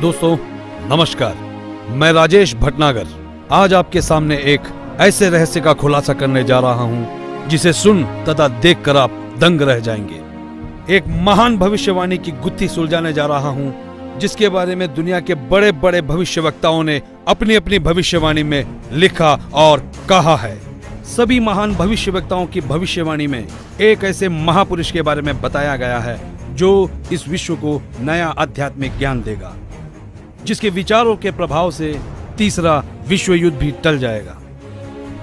दोस्तों नमस्कार, मैं राजेश भटनागर आज आपके सामने एक ऐसे रहस्य का खुलासा करने जा रहा हूं जिसे सुन तथा देखकर आप दंग रह जाएंगे। एक महान भविष्यवाणी की गुत्थी सुलझाने जा रहा हूं जिसके बारे में दुनिया के बड़े बड़े भविष्यवक्ताओं ने अपनी अपनी भविष्यवाणी में लिखा और कहा है। सभी महान भविष्यवक्ताओं की भविष्यवाणी में एक ऐसे महापुरुष के बारे में बताया गया है जो इस विश्व को नया आध्यात्मिक ज्ञान देगा, जिसके विचारों के प्रभाव से तीसरा विश्व युद्ध भी टल जाएगा।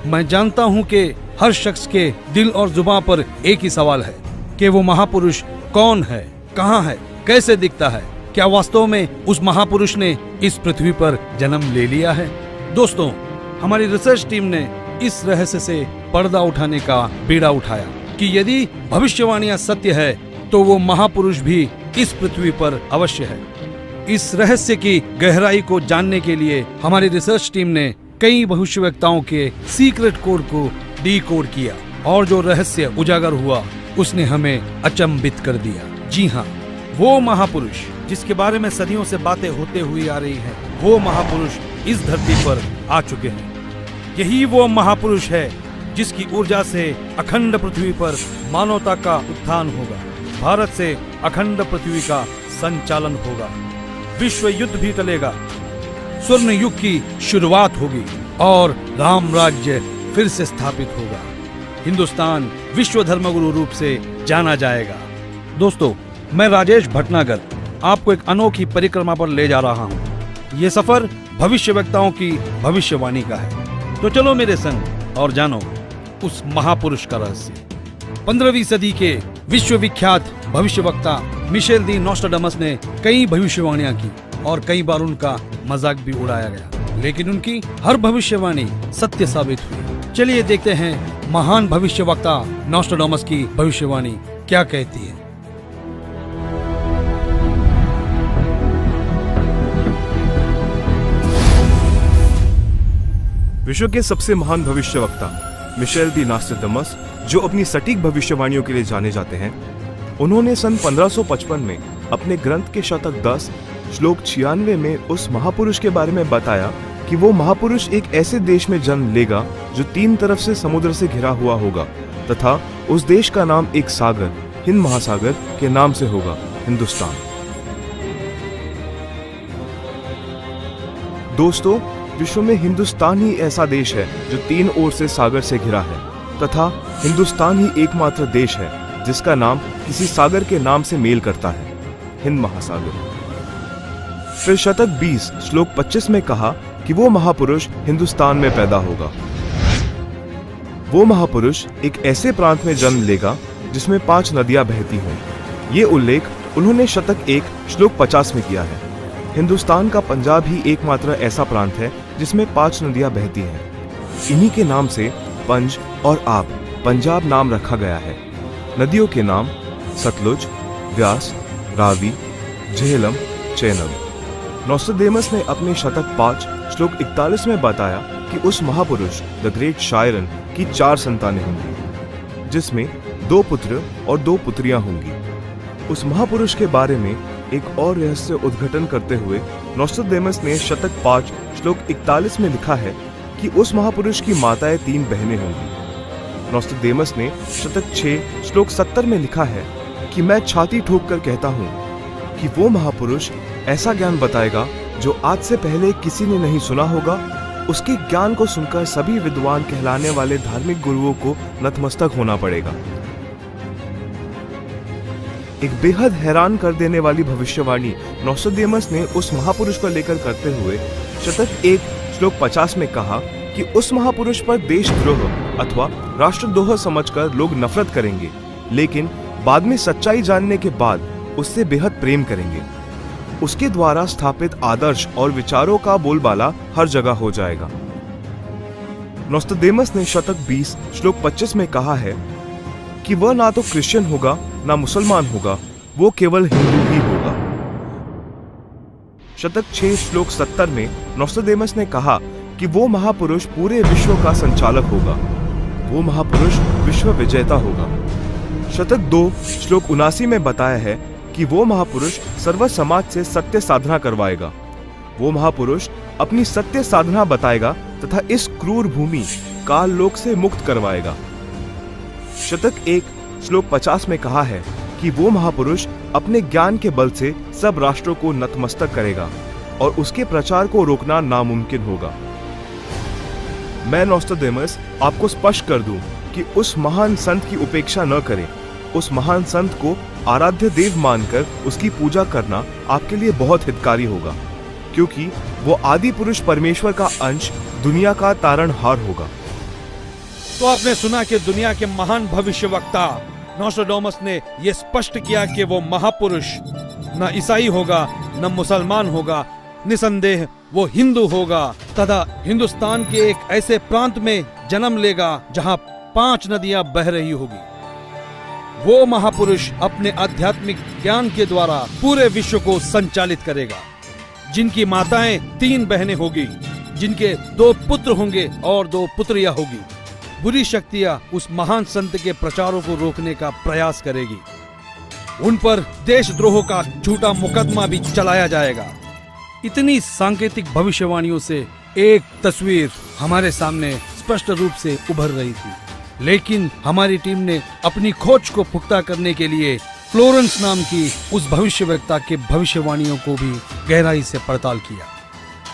मैं जानता हूं कि हर शख्स के दिल और जुबान पर एक ही सवाल है कि वो महापुरुष कौन है, कहां है, कैसे दिखता है, क्या वास्तव में उस महापुरुष ने इस पृथ्वी पर जन्म ले लिया है। दोस्तों, हमारी रिसर्च टीम ने इस रहस्य से पर्दा उठाने का बीड़ा उठाया कि यदि भविष्यवाणियां सत्य है तो वो महापुरुष भी इस पृथ्वी पर अवश्य है। इस रहस्य की गहराई को जानने के लिए हमारी रिसर्च टीम ने कई भविष्यवक्ताओं के सीक्रेट कोड को डीकोड किया और जो रहस्य उजागर हुआ उसने हमें अचंभित कर दिया। जी हाँ, वो महापुरुष जिसके बारे में सदियों से बातें होते हुई आ रही हैं, वो महापुरुष इस धरती पर आ चुके हैं। यही वो महापुरुष है जिसकी ऊर्जा से अखंड पृथ्वी पर मानवता का उत्थान होगा, भारत से अखंड पृथ्वी का संचालन होगा, विश्व युद्ध भी टलेगा, स्वर्ण युग की शुरुआत होगी और राम राज्य फिर से स्थापित होगा। हिंदुस्तान विश्व धर्मगुरु रूप से जाना जाएगा। दोस्तों, मैं राजेश भटनागर आपको एक अनोखी परिक्रमा पर ले जा रहा हूँ। ये सफर भविष्यवक्ताओं की भविष्यवाणी का है। तो चलो मेरे संग और जानो उस महापुरुष का रहस्य। 15वीं सदी के विश्वविख्यात भविष्यवक्ता मिशेल दी नोस्ट्राडामस ने कई भविष्यवाणियां की और कई बार उनका मजाक भी उड़ाया गया, लेकिन उनकी हर भविष्यवाणी सत्य साबित हुई। चलिए देखते हैं महान भविष्यवक्ता नोस्ट्राडामस की भविष्यवाणी क्या कहती है। विश्व के सबसे महान भविष्यवक्ता मिशेल दी नोस्ट्राडामस, जो अपनी सटीक भविष्यवाणियों के लिए जाने जाते हैं, उन्होंने सन 1555 में अपने ग्रंथ के शतक 10 श्लोक 96 में उस महापुरुष के बारे में बताया कि वो महापुरुष एक ऐसे देश में जन्म लेगा जो 3 तरफ से समुद्र से घिरा हुआ होगा तथा उस देश का नाम एक सागर, हिंद महासागर के नाम से होगा, हिंदुस्तान। दोस्तों, विश्व में हिंदुस्तान ही ऐसा देश है जो 3 ओर से सागर से घिरा है तथा हिंदुस्तान ही एकमात्र देश है जिसका नाम किसी सागर के नाम से मेल करता है, हिंद महासागर। फिर शतक 20 श्लोक 25 में कहा कि वो महापुरुष हिंदुस्तान में पैदा होगा। वो महापुरुष एक ऐसे प्रांत में जन्म लेगा जिसमें 5 नदियां बहती हों। ये उल्लेख उन्होंने शतक 1 श्लोक 50 में किया है। हिंदुस्तान का पंजाब ही एकमात्र ऐसा प्रांत है जिसमें 5 नदियां बहती हैं। इन्हीं के नाम से पंज और आब पंजाब नाम रखा गया है। नदियों के नाम सतलुज, व्यास, रावी, झेलम, चेनाब। नोस्ट्राडामस ने अपने शतक 5 श्लोक 41 में बताया कि उस महापुरुष द ग्रेट शायरन की 4 संतानें होंगी, जिसमें 2 पुत्र और 2 पुत्रियां होंगी। उस महापुरुष के बारे में एक और रहस्य उद्घाटन करते हुए नोस्ट्राडामस ने शतक 5 श्लोक 41 में लिखा है कि उस महापुरुष की माताएं 3 बहनें होंगी। नोस्ट्राडामस ने शतक 6 श्लोक 70 में लिखा है कि मैं छाती ठोक कर कहता हूँ कि वो महापुरुष ऐसा ज्ञान बताएगा जो आज से पहले किसी ने नहीं सुना होगा। उसके ज्ञान को सुनकर सभी विद्वान कहलाने वाले धार्मिक गुरुओं को नतमस्तक होना पड़ेगा। एक बेहद हैरान कर देने वाली भविष्यवाणी नोस्ट्राडामस ने उस महापुरुष को लेकर करते हुए शतक 1 श्लोक 50 में कहा कि उस महापुरुष पर देशद्रोह अथवा राष्ट्रद्रोह समझकर लोग नफरत करेंगे, लेकिन बाद में सच्चाई जानने के बाद उससे बेहद प्रेम करेंगे। उसके द्वारा स्थापित आदर्श और विचारों का बोलबाला हर जगह हो जाएगा। नोस्ट्राडामस ने शतक 20 श्लोक 25 में कहा है कि वह ना तो क्रिश्चियन होगा ना मुसलमान होगा, वो केवल हिंदू ही होगा। शतक 6 श्लोक 70 में नोस्ट्राडामस ने कहा कि वो महापुरुष पूरे विश्व का संचालक होगा, वो महापुरुष विश्व विजेता होगा। शतक 2 श्लोक 79 में बताया है कि वो महापुरुष सर्व समाज से सत्य साधना करवाएगा वो महापुरुष अपनी सत्य साधना बताएगा तथा इस क्रूर भूमि काल लोक से मुक्त करवाएगा। शतक 1 श्लोक 50 में कहा है कि वो महापुरुष अपने ज्ञान के बल से सब राष्ट्रों को नतमस्तक करेगा और उसके प्रचार को रोकना नामुमकिन होगा। मैं नोस्ट्राडेमस आपको स्पष्ट कर दूं कि उस महान संत की उपेक्षा न करें। उस महान संत को आराध्य देव मानकर उसकी पूजा करना आपके लिए बहुत हितकारी होगा, क्योंकि वो आदि पुरुष परमेश्वर का अंश, दुनिया का तारणहार होगा। तो आपने सुना कि दुनिया के महान भविष्यवक्ता नोस्ट्राडेमस ने यह स्पष्ट किया कि वो महापुरुष न ईसाई होगा न मुसलमान होगा, निसंदेह वो हिंदू होगा तथा हिंदुस्तान के एक ऐसे प्रांत में जन्म लेगा जहां 5 नदियां बह रही होगी। वो महापुरुष अपने आध्यात्मिक ज्ञान के द्वारा पूरे विश्व को संचालित करेगा, जिनकी माताएं 3 बहनें होगी, जिनके 2 पुत्र होंगे और 2 पुत्रियां होगी। बुरी शक्तियां उस महान संत के प्रचारों को रोकने का प्रयास करेगी। उन पर देशद्रोह का झूठा मुकदमा भी चलाया जाएगा। इतनी सांकेतिक भविष्यवाणियों से एक तस्वीर हमारे सामने स्पष्ट रूप से उभर रही थी, लेकिन हमारी टीम ने अपनी खोज को पुख्ता करने के लिए फ्लोरेंस नाम की उस भविष्यवक्ता के भविष्यवाणियों को भी गहराई से पड़ताल किया।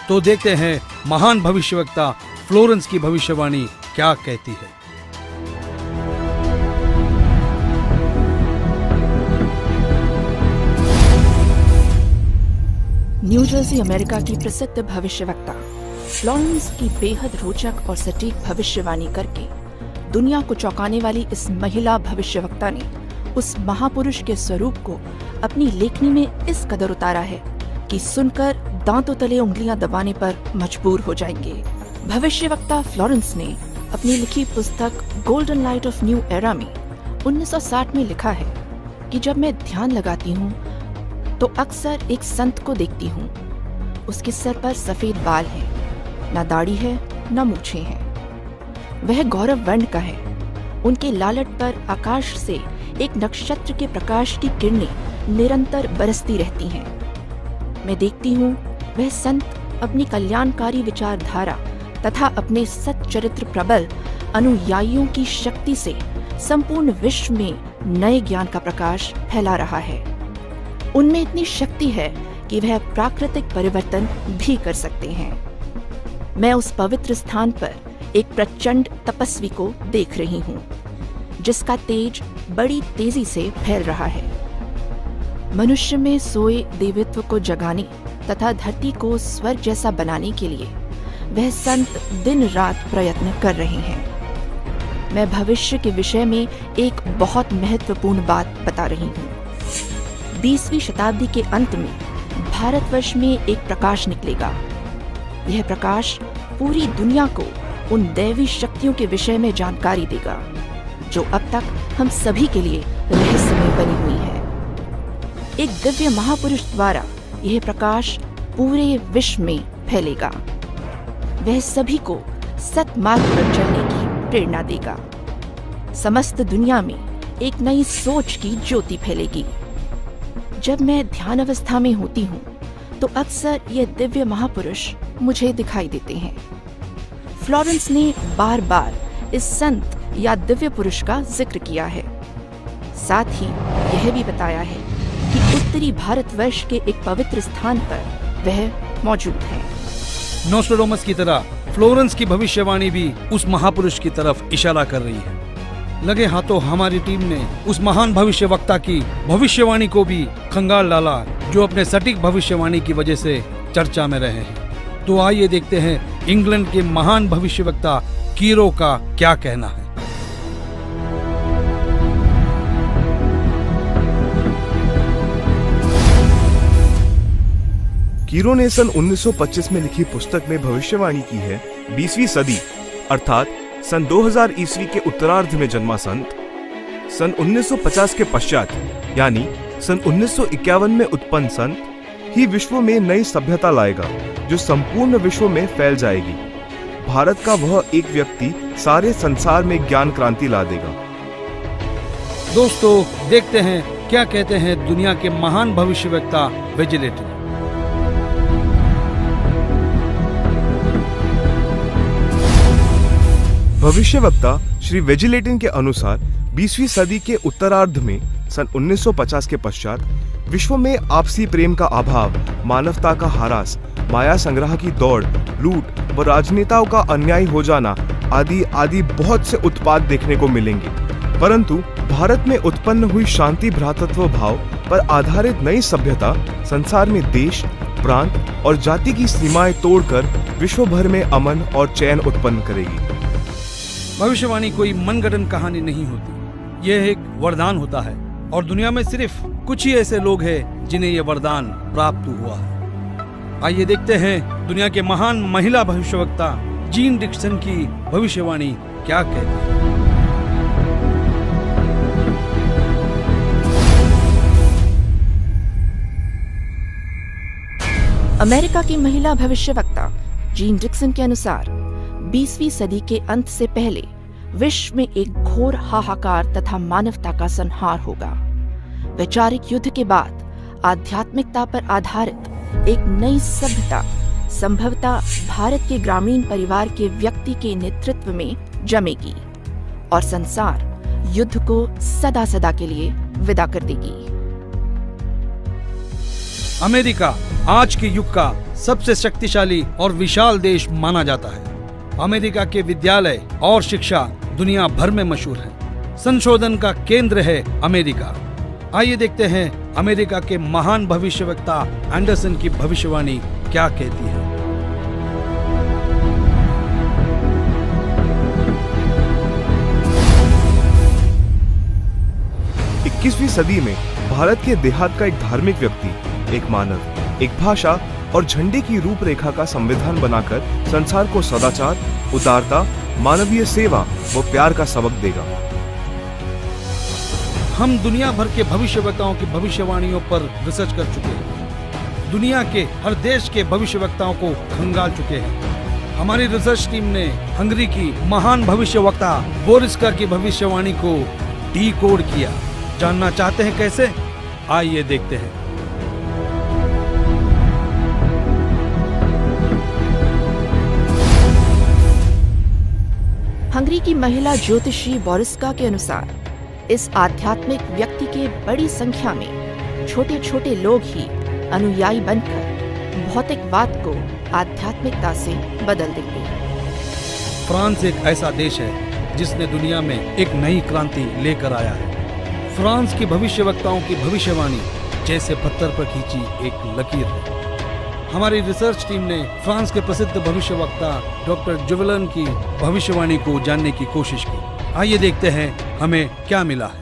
तो देखते हैं महान भविष्यवक्ता फ्लोरेंस की भविष्यवाणी क्या कहती है। न्यू जर्सी अमेरिका की प्रसिद्ध भविष्यवक्ता फ्लोरेंस की बेहद रोचक और सटीक भविष्यवाणी करके दुनिया को चौंकाने वाली इस महिला भविष्यवक्ता ने उस महापुरुष के स्वरूप को अपनी लेखनी में इस कदर उतारा है कि सुनकर दांतों तले उंगलियां दबाने पर मजबूर हो जाएंगे। भविष्यवक्ता फ्लोरेंस ने अपनी लिखी पुस्तक golden light of new era में 1960 में लिखा है कि जब मैं ध्यान लगाती हूँ तो अक्सर एक संत को देखती हूँ। उसके सर पर सफेद बाल हैं, न दाढ़ी है न मूछें हैं। वह गौरव वर्ण का है। उनके लालट पर आकाश से एक नक्षत्र के प्रकाश की किरणें निरंतर बरसती रहती हैं। मैं देखती हूँ वह संत अपनी कल्याणकारी विचारधारा तथा अपने सच्चरित्र प्रबल अनुयायियों की शक्ति से संपूर्ण विश्व में नए ज्ञान का प्रकाश फैला रहा है। उनमें इतनी शक्ति है कि वह प्राकृतिक परिवर्तन भी कर सकते हैं। मैं उस पवित्र स्थान पर एक प्रचंड तपस्वी को देख रही हूँ, जिसका तेज बड़ी तेजी से फैल रहा है। मनुष्य में सोए देवत्व को जगाने तथा धरती को स्वर्ग जैसा बनाने के लिए वह संत दिन रात प्रयत्न कर रहे हैं। मैं भविष्य के विषय में एक बहुत महत्वपूर्ण बात बता रही हूँ। 20वीं शताब्दी के अंत में भारतवर्ष में एक प्रकाश निकलेगा। यह प्रकाश पूरी दुनिया को उन दैवी शक्तियों के विषय में जानकारी देगा जो अब तक हम सभी के लिए रहस्यमय बनी हुई है। एक दिव्य महापुरुष द्वारा यह प्रकाश पूरे विश्व में फैलेगा। वह सभी को सत्मार्ग पर चलने की प्रेरणा देगा। समस्त दुनिया में एक नई सोच की ज्योति फैलेगी। जब मैं ध्यान अवस्था में होती हूँ तो अक्सर ये दिव्य महापुरुष मुझे दिखाई देते हैं। फ्लोरेंस ने बार बार इस संत या दिव्य पुरुष का जिक्र किया है। साथ ही यह भी बताया है कि उत्तरी भारतवर्ष के एक पवित्र स्थान पर वह मौजूद है। नोस्ट्राडेमस की तरह फ्लोरेंस की भविष्यवाणी भी उस महापुरुष की तरफ इशारा कर रही है। लगे हाथों हमारी टीम ने उस महान भविष्यवक्ता की भविष्यवाणी को भी खंगाल डाला, जो अपने सटीक भविष्यवाणी की वजह से चर्चा में रहे हैं। तो आइए देखते हैं इंग्लैंड के महान भविष्यवक्ता कीरो का क्या कहना है। कीरो ने सन 1925 में लिखी पुस्तक में भविष्यवाणी की है 20वीं सदी अर्थात सन 2000 ईस्वी के उत्तरार्ध में जन्मा संत सन 1950 के पश्चात यानी सन 1951 में उत्पन्न संत ही विश्व में नई सभ्यता लाएगा जो संपूर्ण विश्व में फैल जाएगी। भारत का वह एक व्यक्ति सारे संसार में ज्ञान क्रांति ला देगा। दोस्तों देखते हैं क्या कहते हैं दुनिया के महान भविष्यवक्ता विजिलेटिव। भविष्यवक्ता श्री वेजिलेटिन के अनुसार 20वीं सदी के उत्तरार्ध में सन 1950 के पश्चात विश्व में आपसी प्रेम का अभाव, मानवता का ह्रास, माया संग्रह की दौड़, लूट व राजनेताओं का अन्याय हो जाना आदि आदि बहुत से उत्पाद देखने को मिलेंगे। परंतु भारत में उत्पन्न हुई शांति भ्रातृत्व भाव पर आधारित नई सभ्यता संसार में देश, प्रांत और जाति की सीमाएं तोड़कर विश्व भर में अमन और चैन उत्पन्न करेगी। भविष्यवाणी कोई मनगढ़ंत कहानी नहीं होती, यह एक वरदान होता है और दुनिया में सिर्फ कुछ ही ऐसे लोग हैं जिन्हें यह वरदान प्राप्त हुआ है। आइए देखते हैं दुनिया के महान महिला भविष्यवक्ता जीन डिक्सन की भविष्यवाणी क्या कहती है। अमेरिका की महिला भविष्यवक्ता जीन डिक्सन के अनुसार 20वीं सदी के अंत से पहले विश्व में एक घोर हाहाकार तथा मानवता का संहार होगा। वैचारिक युद्ध के बाद आध्यात्मिकता पर आधारित एक नई सभ्यता संभवतः भारत के ग्रामीण परिवार के व्यक्ति के नेतृत्व में जमेगी और संसार युद्ध को सदा सदा के लिए विदा कर देगी। अमेरिका आज के युग का सबसे शक्तिशाली और विशाल देश माना जाता है। अमेरिका के विद्यालय और शिक्षा दुनिया भर में मशहूर है। संशोधन का केंद्र है अमेरिका। आइए देखते हैं अमेरिका के महान भविष्यवक्ता एंडरसन की भविष्यवाणी क्या कहती है। 21वीं सदी में भारत के देहात का एक धार्मिक व्यक्ति, एक मानव, एक भाषा और झंडे की रूपरेखा का संविधान बनाकर संसार को सदाचार, उदारता, मानवीय सेवा व प्यार का सबक देगा। हम दुनिया भर के भविष्यवक्ताओं की भविष्यवाणियों पर रिसर्च कर चुके हैं। दुनिया के हर देश के भविष्यवक्ताओं को खंगाल चुके हैं। हमारी रिसर्च टीम ने हंगरी की महान भविष्यवक्ता बोरिस्का की भविष्यवाणी को डीकोड किया। जानना चाहते हैं कैसे? आइए देखते हैं। हंगरी की महिला ज्योतिषी बोरिस्का के अनुसार इस आध्यात्मिक व्यक्ति के बड़ी संख्या में छोटे छोटे लोग ही अनुयायी बनकर भौतिकवाद को आध्यात्मिकता से बदल देंगे। फ्रांस एक ऐसा देश है जिसने दुनिया में एक नई क्रांति लेकर आया है। फ्रांस की भविष्यवक्ताओं की भविष्यवाणी जैसे पत्थर पर खींची एक लकीर है। हमारी रिसर्च टीम ने फ्रांस के प्रसिद्ध भविष्यवक्ता डॉक्टर जुवेलन की भविष्यवाणी को जानने की कोशिश की। आइए देखते हैं हमें क्या मिला है।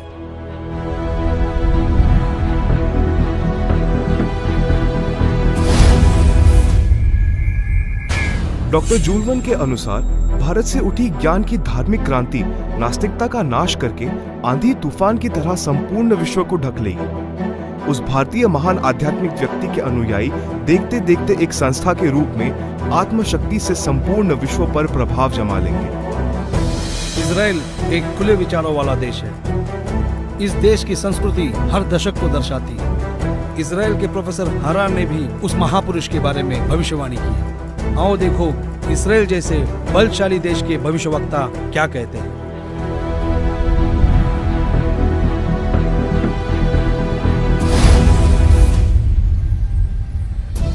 डॉक्टर जुवेलन के अनुसार भारत से उठी ज्ञान की धार्मिक क्रांति नास्तिकता का नाश करके आंधी तूफान की तरह संपूर्ण विश्व को ढक लेगी। उस भारतीय महान आध्यात्मिक व्यक्ति के अनुयायी देखते देखते एक संस्था के रूप में आत्मशक्ति से संपूर्ण विश्व पर प्रभाव जमा लेंगे। इजराइल एक खुले विचारों वाला देश है। इस देश की संस्कृति हर दशक को दर्शाती है। इजराइल के प्रोफेसर हरार ने भी उस महापुरुष के बारे में भविष्यवाणी की है। आओ देखो इजराइल जैसे बलशाली देश के भविष्यवक्ता क्या कहते हैं।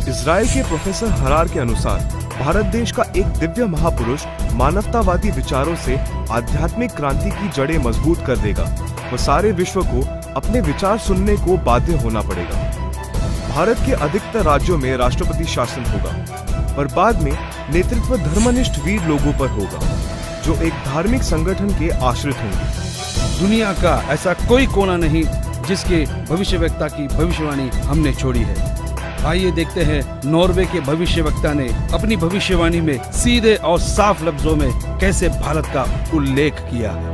इजराइल के प्रोफेसर हरार के अनुसार भारत देश का एक दिव्य महापुरुष मानवतावादी विचारों से आध्यात्मिक क्रांति की जड़ें मजबूत कर देगा व सारे विश्व को अपने विचार सुनने को बाध्य होना पड़ेगा। भारत के अधिकतर राज्यों में राष्ट्रपति शासन होगा, पर बाद में नेतृत्व धर्मनिष्ठ वीर लोगों पर होगा जो एक धार्मिक संगठन के आश्रित होंगे। दुनिया का ऐसा कोई कोना नहीं जिसके भविष्यवक्ता की भविष्यवाणी हमने छोड़ी है। आइए देखते हैं नॉर्वे के भविष्यवक्ता ने अपनी भविष्यवाणी में सीधे और साफ लफ्जों में कैसे भारत का उल्लेख किया है।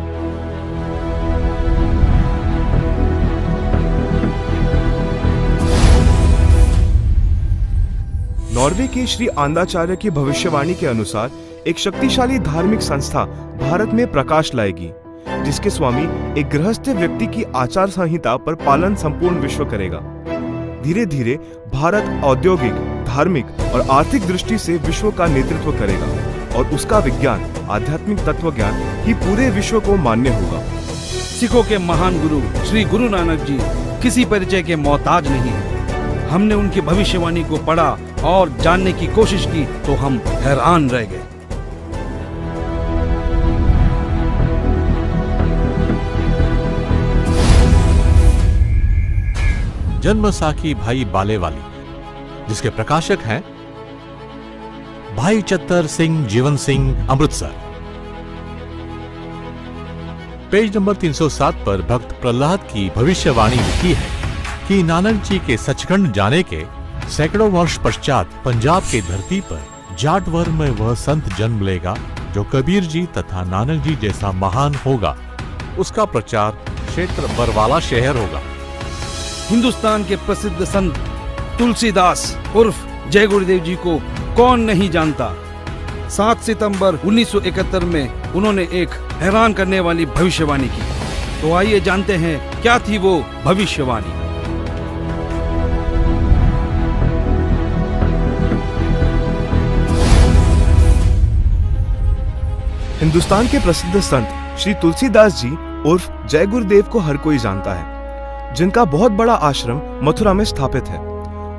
नॉर्वे के श्री आंदाचार्य की भविष्यवाणी के अनुसार एक शक्तिशाली धार्मिक संस्था भारत में प्रकाश लाएगी, जिसके स्वामी एक गृहस्थ व्यक्ति की आचार संहिता पर पालन संपूर्ण विश्व करेगा। धीरे धीरे भारत औद्योगिक, धार्मिक और आर्थिक दृष्टि से विश्व का नेतृत्व करेगा और उसका विज्ञान आध्यात्मिक तत्व ज्ञान ही पूरे विश्व को मान्य होगा। सिखों के महान गुरु श्री गुरु नानक जी किसी परिचय के मोहताज नहीं। हमने उनकी भविष्यवाणी को पढ़ा और जानने की कोशिश की तो हम हैरान रह गए। जन्मसाखी भाई बालेवाली, जिसके प्रकाशक हैं भाई चत्तर सिंह जीवन सिंह, अमृतसर। पेज नंबर 307 पर भक्त प्रहलाद की भविष्यवाणी लिखी है कि नानक जी के सचखंड जाने के सैकड़ों वर्ष पश्चात पंजाब की धरती पर जाटवर में वह संत जन्म लेगा जो कबीर जी तथा नानक जी जैसा महान होगा। उसका प्रचार क्षेत्र बरवाला शहर होगा। हिंदुस्तान के प्रसिद्ध संत तुलसीदास उर्फ जय गुरुदेव जी को कौन नहीं जानता। 7 सितंबर 1971 में उन्होंने एक हैरान करने वाली भविष्यवाणी की। तो आइए जानते हैं क्या थी वो भविष्यवाणी। हिंदुस्तान के प्रसिद्ध संत श्री तुलसीदास जी उर्फ जय गुरुदेव को हर कोई जानता है, जिनका बहुत बड़ा आश्रम मथुरा में स्थापित है।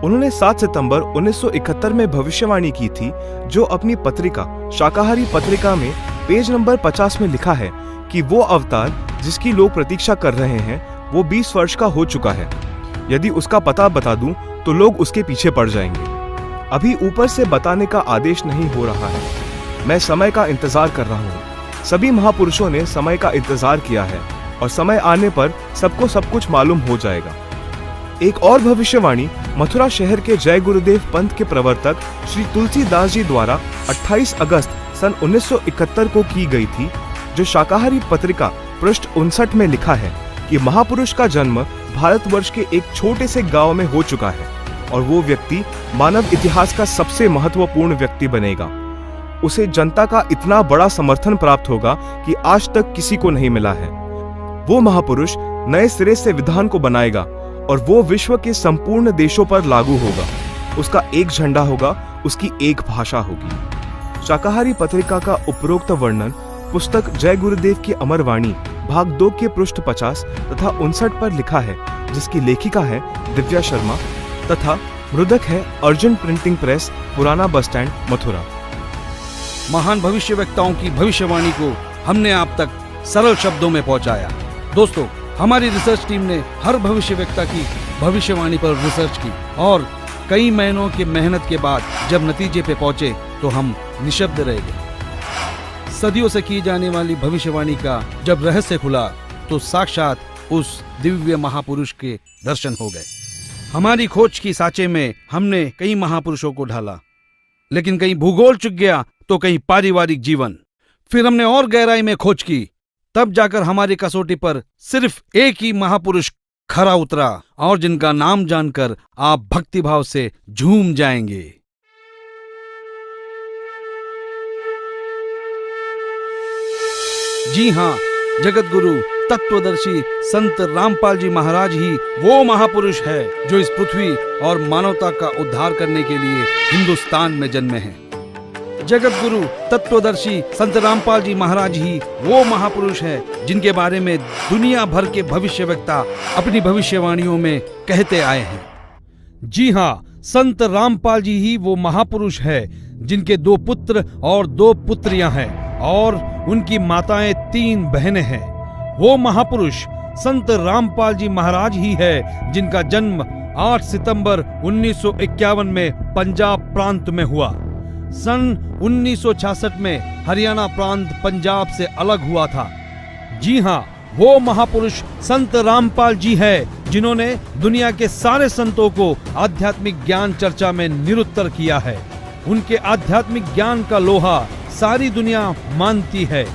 उन्होंने 7 सितंबर 1971 में भविष्यवाणी की थी, जो अपनी पत्रिका शाकाहारी पत्रिका में पेज नंबर 50 में लिखा है कि वो अवतार जिसकी लोग प्रतीक्षा कर रहे हैं वो 20 वर्ष का हो चुका है। यदि उसका पता बता दूं तो लोग उसके पीछे पड़ जाएंगे। अभी ऊपर से बताने का आदेश नहीं हो रहा है। मैं समय का इंतजार कर रहा हूँ। सभी महापुरुषों ने समय का इंतजार किया है और समय आने पर सबको सब कुछ मालूम हो जाएगा। एक और भविष्यवाणी मथुरा शहर के जय गुरुदेव पंथ के प्रवर्तक श्री तुलसीदास जी द्वारा 28 अगस्त सन 1971 को की गई थी, जो शाकाहारी पत्रिका पृष्ठ 59 में लिखा है कि महापुरुष का जन्म भारतवर्ष के एक छोटे से गांव में हो चुका है और वो व्यक्ति मानव इतिहास का सबसे महत्वपूर्ण व्यक्ति बनेगा। उसे जनता का इतना बड़ा समर्थन प्राप्त होगा कि आज तक किसी को नहीं मिला है। वो महापुरुष नए सिरे से विधान को बनाएगा और वो विश्व के संपूर्ण देशों पर लागू होगा। उसका एक झंडा होगा, उसकी एक भाषा होगी। शाकाहारी पत्रिका का उपरोक्त वर्णन पुस्तक जय गुरुदेव की अमर वाणी भाग 2 के पृष्ठ 50 तथा 59 पर लिखा है, जिसकी लेखिका है दिव्या शर्मा तथा मृदक है अर्जुन प्रिंटिंग प्रेस, पुराना बस स्टैंड, मथुरा। महान भविष्यवक्ताओं की भविष्यवाणी को हमने आप तक सरल शब्दों में पहुंचाया। दोस्तों, हमारी रिसर्च टीम ने हर भविष्यवक्ता की भविष्यवाणी पर रिसर्च की और कई महीनों की मेहनत के बाद जब नतीजे पे पहुंचे तो हम निशब्द रह गए। सदियों से की जाने वाली भविष्यवाणी का जब रहस्य खुला तो साक्षात उस दिव्य महापुरुष के दर्शन हो गए। हमारी खोज की साँचे में हमने कई महापुरुषों को ढाला, लेकिन कहीं भूगोल चुक गया तो कहीं पारिवारिक जीवन। फिर हमने और गहराई में खोज की, तब जाकर हमारी कसौटी पर सिर्फ एक ही महापुरुष खरा उतरा और जिनका नाम जानकर आप भक्तिभाव से झूम जाएंगे। जी हां, जगत गुरु तत्वदर्शी संत रामपाल जी महाराज ही वो महापुरुष है जो इस पृथ्वी और मानवता का उद्धार करने के लिए हिंदुस्तान में जन्मे हैं। जगत गुरु तत्वदर्शी संत रामपाल जी महाराज ही वो महापुरुष है जिनके बारे में दुनिया भर के भविष्यवक्ता अपनी भविष्यवाणियों में कहते आए हैं। जी हां, संत रामपाल जी ही वो महापुरुष है जिनके 2 पुत्र और 2 पुत्रियां हैं और उनकी माताएं 3 बहनें हैं। वो महापुरुष संत रामपाल जी महाराज ही है जिनका जन्म 8 सितंबर 1951 में पंजाब प्रांत में हुआ। सन 1966 में हरियाणा प्रांत पंजाब से अलग हुआ था। जी हां, वो महापुरुष संत रामपाल जी है जिन्होंने दुनिया के सारे संतों को आध्यात्मिक ज्ञान चर्चा में निरुत्तर किया है। उनके आध्यात्मिक ज्ञान का लोहा सारी दुनिया मानती है।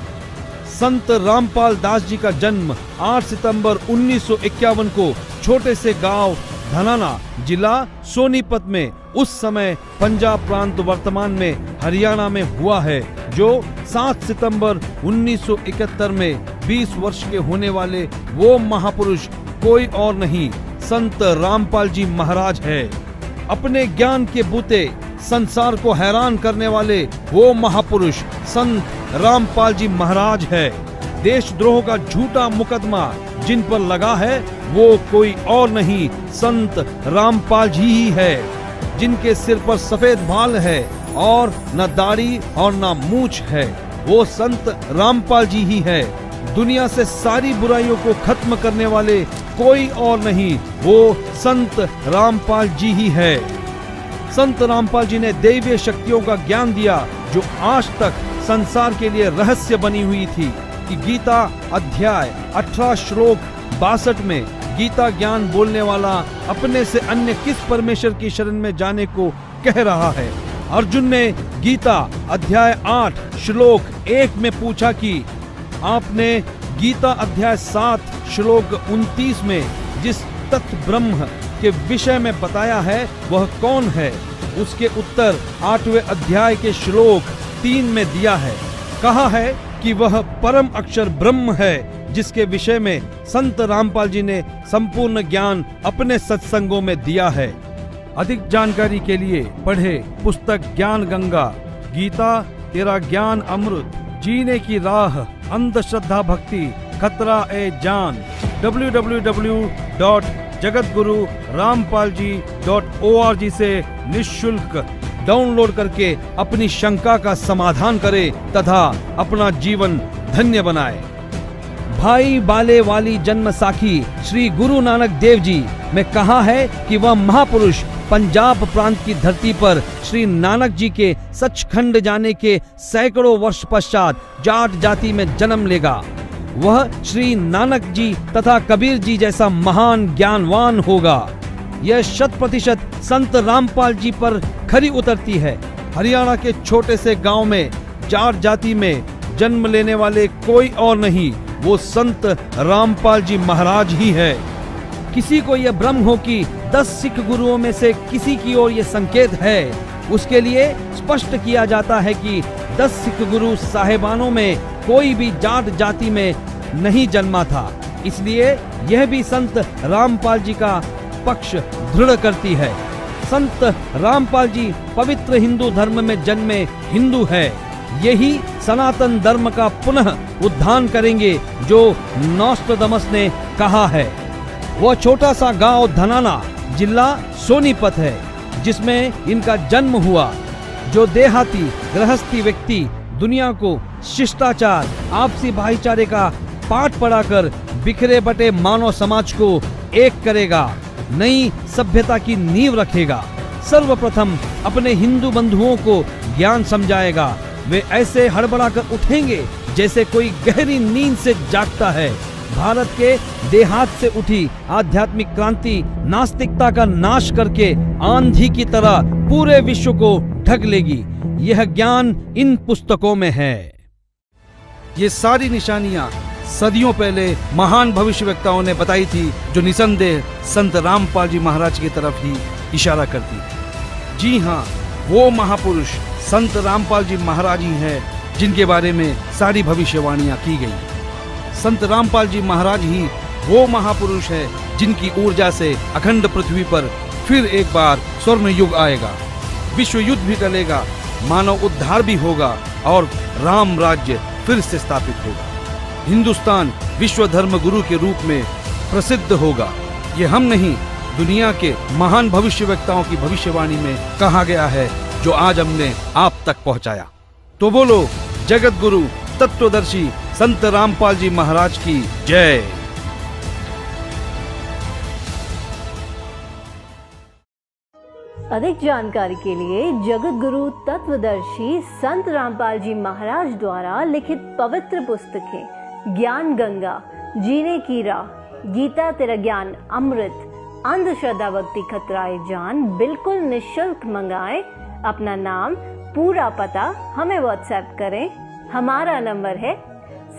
संत रामपाल दास जी का जन्म 8 सितंबर 1951 को छोटे से गांव धनाना, जिला सोनीपत में, उस समय पंजाब प्रांत वर्तमान में हरियाणा में हुआ है, जो 7 सितंबर 1971 में 20 वर्ष के होने वाले वो महापुरुष कोई और नहीं, संत रामपाल जी महाराज है। अपने ज्ञान के बूते संसार को हैरान करने वाले वो महापुरुष संत रामपाल जी महाराज है। देशद्रोह का झूठा मुकदमा जिन पर लगा है वो कोई और नहीं, संत रामपाल जी ही है, जिनके सिर पर सफेद बाल है और न दाढ़ी और न मूंछ है। वो संत रामपाल जी ही है। दुनिया से सारी बुराइयों को खत्म करने वाले कोई और नहीं, वो संत रामपाल जी ही है। संत रामपाल जी ने दैवीय शक्तियों का ज्ञान दिया जो आज तक संसार के लिए रहस्य बनी हुई थी कि गीता अध्याय 18 श्लोक 62 में गीता ज्ञान बोलने वाला अपने से अन्य किस परमेश्वर की शरण में जाने को कह रहा है। अर्जुन ने गीता अध्याय 8 श्लोक 1 में पूछा कि आपने गीता अध्याय 7 श्लोक 29 में जिस तत्व ब्रह्म के विषय में बताया है वह कौन है? उसके उत्तर 8वें अध्याय के श्लोक 3 में दिया है। कहा है कि वह परम अक्षर ब्रह्म है, जिसके विषय में संत रामपाल जी ने संपूर्ण ज्ञान अपने सत्संगों में दिया है। अधिक जानकारी के लिए पढ़े पुस्तक ज्ञान गंगा, गीता तेरा ज्ञान अमृत, जीने की राह, अंधश्रद्धा भक्ति, खतरा ए जान। www.jagatgururampalji.org से निःशुल्क डाउनलोड करके अपनी शंका का समाधान करें तथा अपना जीवन धन्य बनाए। भाई बाले वाली जन्म साखी श्री गुरु नानक देव जी में कहा है कि वह महापुरुष पंजाब प्रांत की धरती पर श्री नानक जी के सचखंड जाने के सैकड़ों वर्ष पश्चात जाट जाति में जन्म लेगा। वह श्री नानक जी तथा कबीर जी जैसा महान ज्ञानवान होगा। यह 100% संत रामपाल जी पर खरी उतरती है। हरियाणा के छोटे से गांव में जाट जाति में जन्म लेने वाले कोई और नहीं, वो संत रामपाल जी महाराज ही है। किसी को यह भ्रम हो कि 10 सिख गुरुओं में से किसी की ओर यह संकेत है, उसके लिए स्पष्ट किया जाता है कि 10 सिख गुरु साहेबानों में कोई भी जाट जाति में नहीं जन्मा था। इसलिए यह भी संत रामपाल जी का पक्ष दृढ़ करती है। संत रामपाल जी पवित्र हिंदू धर्म में जन्मे हिंदू है। यही सनातन धर्म का पुनः उद्धार करेंगे जो नोस्ट्राडामस ने कहा है। वह छोटा सा गांव धनाना जिला सोनीपत है जिसमें इनका जन्म हुआ। जो देहाती गृहस्थी व्यक्ति दुनिया को शिष्टाचार, आपसी भाईचारे का पाठ पढ़ाकर बिखरे बटे मानव समाज को एक करेगा, नई सभ्यता की नींव रखेगा। सर्वप्रथम अपने हिंदू बंधुओं को ज्ञान समझाएगा। वे ऐसे हड़बड़ाकर उठेंगे जैसे कोई गहरी नींद से जागता है। भारत के देहात से उठी आध्यात्मिक क्रांति नास्तिकता का नाश करके आंधी की तरह पूरे विश्व को ढक लेगी। यह ज्ञान इन पुस्तकों में है। ये सारी निशानियां सदियों पहले महान भविष्यवक्ताओं ने बताई थी, जो निसंदेह संत रामपाल जी महाराज की तरफ ही इशारा करती है। जी हाँ, वो महापुरुष संत रामपाल जी महाराज ही है जिनके बारे में सारी भविष्यवाणियां की गई। संत रामपाल जी महाराज ही वो महापुरुष है जिनकी ऊर्जा से अखंड पृथ्वी पर फिर एक बार स्वर्ण युग आएगा, विश्व युद्ध भी टलेगा, मानव उद्धार भी होगा और राम राज्य फिर से स्थापित होगा। हिंदुस्तान विश्व धर्म गुरु के रूप में प्रसिद्ध होगा। ये हम नहीं, दुनिया के महान भविष्यवक्ताओं की भविष्यवाणी में कहा गया है, जो आज हमने आप तक पहुंचाया। तो बोलो जगत गुरु तत्वदर्शी संत रामपाल जी महाराज की जय। अधिक जानकारी के लिए जगत गुरु तत्वदर्शी संत रामपाल जी महाराज द्वारा लिखित पवित्र पुस्तकें ज्ञान गंगा, जीने की राह, गीता तेरा ज्ञान अमृत, अंधश्रद्धा भक्ति खतराए जान बिल्कुल निःशुल्क मंगाएं। अपना नाम, पूरा पता हमें व्हाट्सएप करें। हमारा नंबर है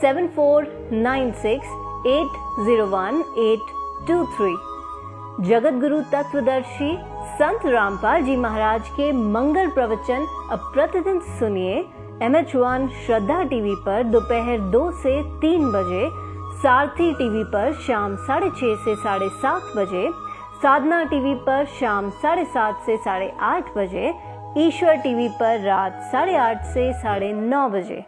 7496801823। जगत गुरु तत्वदर्शी संत रामपाल जी महाराज के मंगल प्रवचन अब प्रतिदिन सुनिए MH1 श्रद्धा टीवी पर दोपहर 2 से 3 बजे, सारथी टीवी पर शाम 6:30 से 7:30 बजे, साधना टीवी पर शाम 7:30 से 8:30 बजे, ईश्वर टीवी पर रात 8:30 से 9:30 बजे।